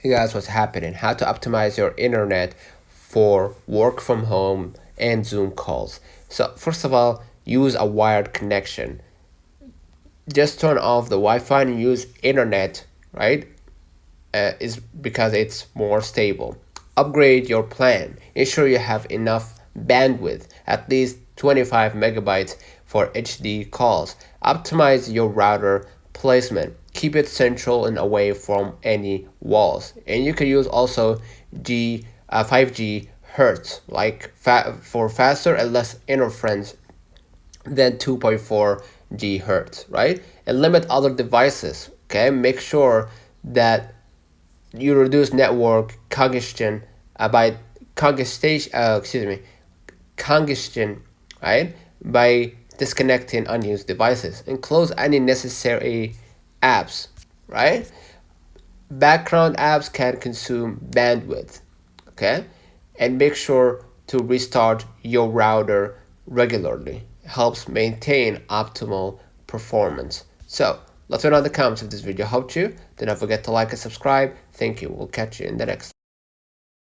Hey guys, what's happening? How to optimize your internet for work from home and Zoom calls. So first of all, use a wired connection. Just turn off the Wi-Fi and use internet, right? Is because it's more stable. Upgrade your plan. Ensure you have enough bandwidth, at least 25 megabytes for HD calls. Optimize your router placement. Keep it central and away from any walls. And you can use also 5G hertz, like for faster and less interference than 2.4 GHz, right? And limit other devices. Okay, make sure that you reduce network congestion by congestion, right? By disconnecting unused devices and close any necessary apps, right? Background apps can consume bandwidth, okay? And make sure to restart your router regularly. It helps maintain optimal performance. So let me know in the comments if this video helped you. Do not forget to like and subscribe. Thank you. We'll catch you in the next.